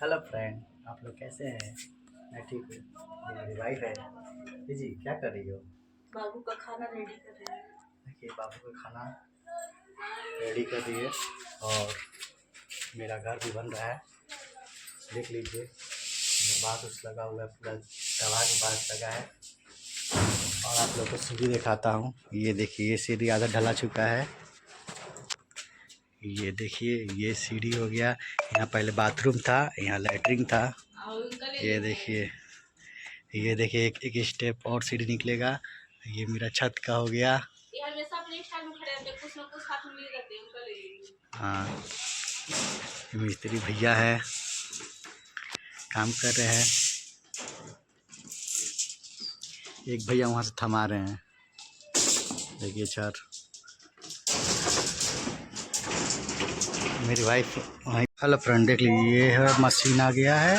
Hello friend, आप लोग कैसे हैं? मैं ठीक हूँ। ये मेरी वाइफ है। जी क्या कर रही हो? बाबू का खाना रेडी कर रहे हैं। देखिए बाबू का खाना रेडी कर रही है और मेरा घर भी बन रहा है। देख लीजिए, बांस उस लगा हुआ है, पूरा दवा के बांस लगा है। और आप लोग को सीढ़ी दिखाता हूँ। ये देखिए, ये सीढ़ी आधा ढला चुका है। ये देखिए, ये सीढ़ी हो गया। यहाँ पहले बाथरूम था, यहाँ लैट्रिन था। ये देखिए, ये देखिए एक स्टेप और सीढ़ी निकलेगा। ये मेरा छत का हो गया। हाँ, मिस्त्री भैया है, काम कर रहे हैं। एक भैया वहाँ से थमा रहे हैं। देखिए सर, मेरी वाइफ वहीं। हेलो फ्रेंड, देख लीजिए, ये है मशीन आ गया है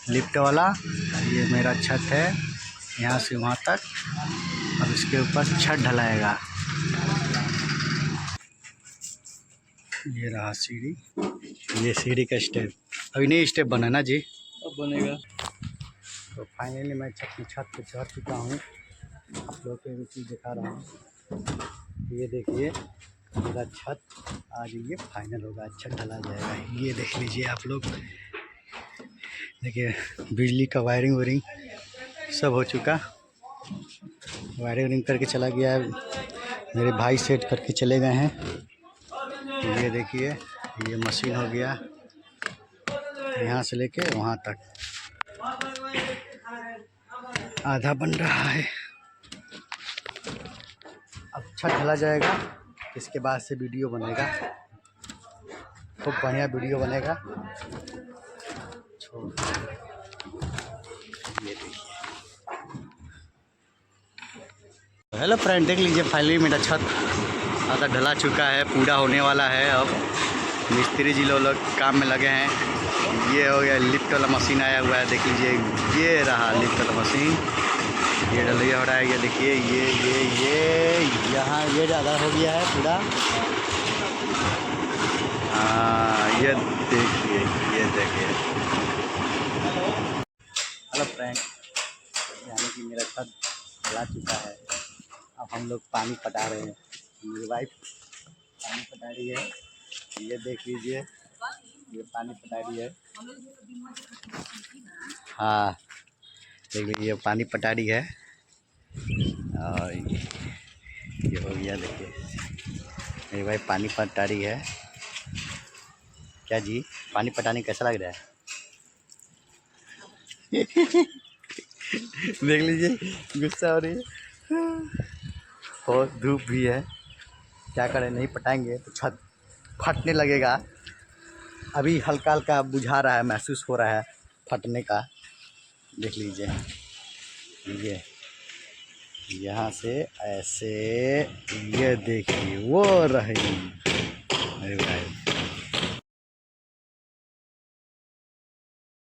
लिफ्ट वाला। ये मेरा छत है, यहाँ से वहाँ तक। अब इसके ऊपर छत ढलाएगा। ये रहा सीढ़ी, ये सीढ़ी का स्टेप। अभी नहीं स्टेप बना ना जी, अब बनेगा। तो फाइनली मैं छत पे चढ़ चुका हूँ। आप लोगों को भी चीज़ दिखा रहा हूँ। ये देखिए, मेरा छत आज ये फाइनल होगा, छत ढला जाएगा। ये देख लीजिए आप लोग, देखिए बिजली का वायरिंग सब हो चुका। वायरिंग करके चला गया है, मेरे भाई सेट करके चले गए हैं। ये देखिए, ये मशीन हो गया, यहाँ से लेके वहाँ तक आधा बन रहा है। अब छत ढला जाएगा, इसके बाद से वीडियो बनेगा, खूब बढ़िया वीडियो बनेगा। ये देखिए, हेलो फ्रेंड, देख लीजिए फाइनली मेरा छत आधा ढला चुका है, पूरा होने वाला है। अब मिस्त्री जी लोग काम में लगे हैं। ये हो गया, लिफ्ट वाला मशीन आया हुआ है। देख लीजिए, ये रहा लिफ्ट वाला मशीन, ये ढलैया हो रहा है। ये देखिए, ये यहाँ ये ज़्यादा हो गया है पूरा। हाँ, ये देखिए, ये देखिए। हेलो फ्रेंड, यानी कि मेरा छत ढला चुका है। अब हम लोग पानी पटा रहे हैं। मेरी वाइफ पानी पटा रही है। ये देख लीजिए, ये पानी पटा रही है। हाँ, देख लीजिए, पानी पटा रही है। और ये हो गया, देखिए मेरी वाइफ पानी पटा रही है। क्या जी, पानी पटाने कैसा लग रहा है? देख लीजिए, गुस्सा हो रही है। बहुत धूप भी है, क्या करें, नहीं पटाएंगे तो छत फटने लगेगा। अभी हल्का हल्का बुझा रहा है, महसूस हो रहा है फटने का। देख लीजिए, ये यहाँ से ऐसे, ये देखिए वो रही मेरे भाई।